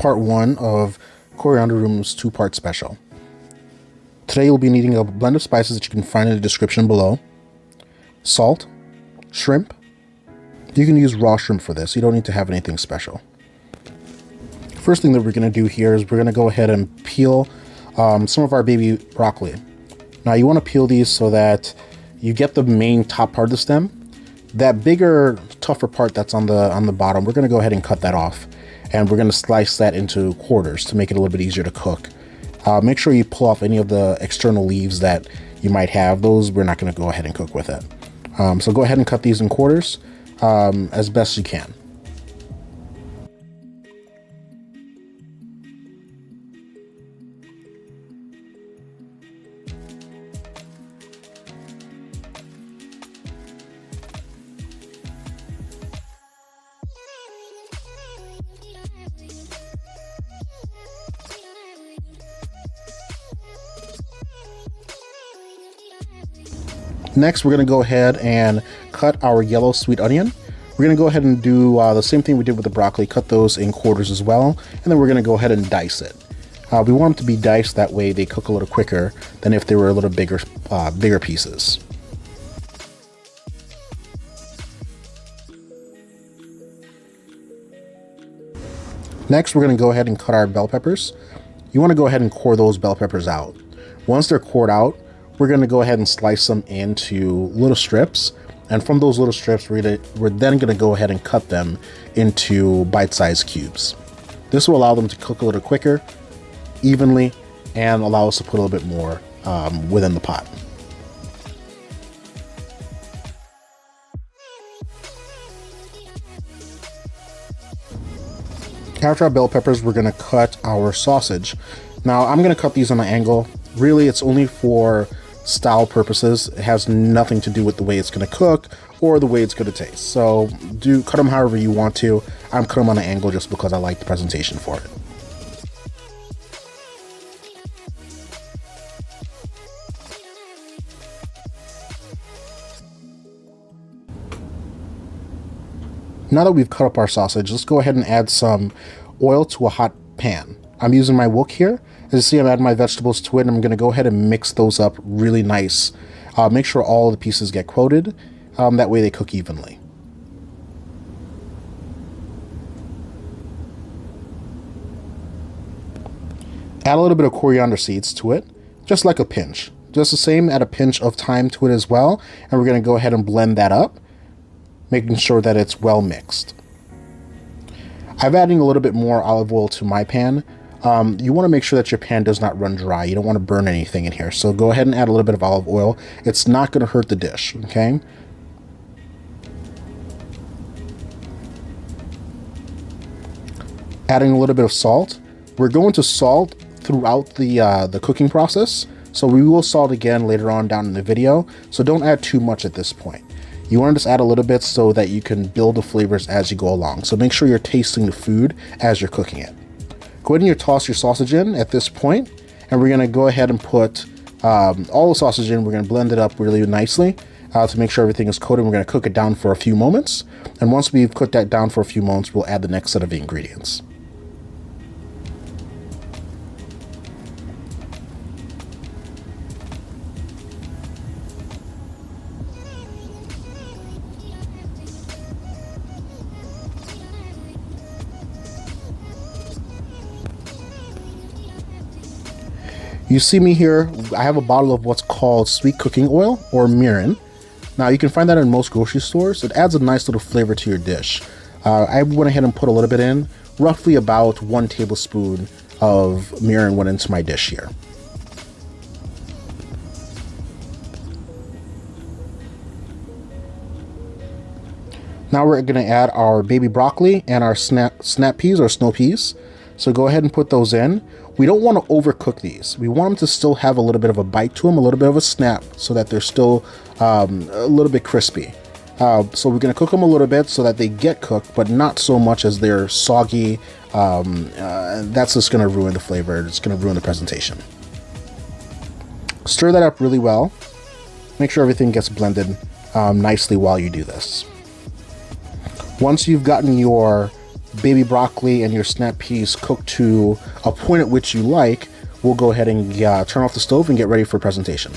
part 1 of Coriander Room's 2-part special. Today you'll be needing a blend of spices that you can find in the description below. Salt, shrimp. You can use raw shrimp for this, you don't need to have anything special. First thing that we're going to do here is we're going to go ahead and peel some of our baby broccoli. Now you want to peel these so that you get the main top part of the stem. That bigger, tougher part that's on the bottom, we're going to go ahead and cut that off. And we're going to slice that into quarters to make it a little bit easier to cook. Make sure you pull off any of the external leaves that you might have. Those we're not going to go ahead and cook with it. So go ahead and cut these in quarters as best you can. Next, we're going to go ahead and cut our yellow sweet onion. We're going to go ahead and do the same thing we did with the broccoli, cut those in quarters as well, and then we're going to go ahead and dice it. We want them to be diced, that way they cook a little quicker than if they were a little bigger pieces. Next, we're going to go ahead and cut our bell peppers. You want to go ahead and core those bell peppers out. Once they're cored out, we're going to go ahead and slice them into little strips. And from those little strips, we're then going to go ahead and cut them into bite-sized cubes. This will allow them to cook a little quicker, evenly, and allow us to put a little bit more within the pot. After our bell peppers, we're going to cut our sausage. Now, I'm going to cut these on an angle. Really, it's only for style purposes. It has nothing to do with the way it's going to cook or the way it's going to taste. So cut them however you want to. I'm cutting them on an angle just because I like the presentation for it. Now that we've cut up our sausage, let's go ahead and add some oil to a hot pan. I'm using my wok here. As you see, I'm adding my vegetables to it, and I'm going to go ahead and mix those up really nice. Make sure all the pieces get coated. That way they cook evenly. Add a little bit of coriander seeds to it, just like a pinch. Just the same, add a pinch of thyme to it as well. And we're going to go ahead and blend that up, making sure that it's well mixed. I'm adding a little bit more olive oil to my pan. You want to make sure that your pan does not run dry. You don't want to burn anything in here. So go ahead and add a little bit of olive oil. It's not going to hurt the dish, okay? Adding a little bit of salt. We're going to salt throughout the cooking process. So we will salt again later on down in the video. So don't add too much at this point. You want to just add a little bit so that you can build the flavors as you go along. So make sure you're tasting the food as you're cooking it. Go ahead and toss your sausage in at this point, and we're going to go ahead and put all the sausage in. We're going to blend it up really nicely to make sure everything is coated. We're going to cook it down for a few moments, and once we've cooked that down for a few moments, we'll add the next set of ingredients. You see me here, I have a bottle of what's called sweet cooking oil, or myrin. Now you can find that in most grocery stores. It adds a nice little flavor to your dish. I went ahead and put a little bit in. Roughly about 1 tablespoon of myrin went into my dish here. Now we're going to add our baby broccoli and our snap peas or snow peas. So go ahead and put those in. We don't want to overcook these. We want them to still have a little bit of a bite to them, a little bit of a snap, so that they're still a little bit crispy. So we're going to cook them a little bit so that they get cooked, but not so much as they're soggy. That's just going to ruin the flavor. It's going to ruin the presentation. Stir that up really well. Make sure everything gets blended nicely while you do this. Once you've gotten your baby broccoli and your snap peas cook to a point at which you like, we'll go ahead and turn off the stove and get ready for presentation.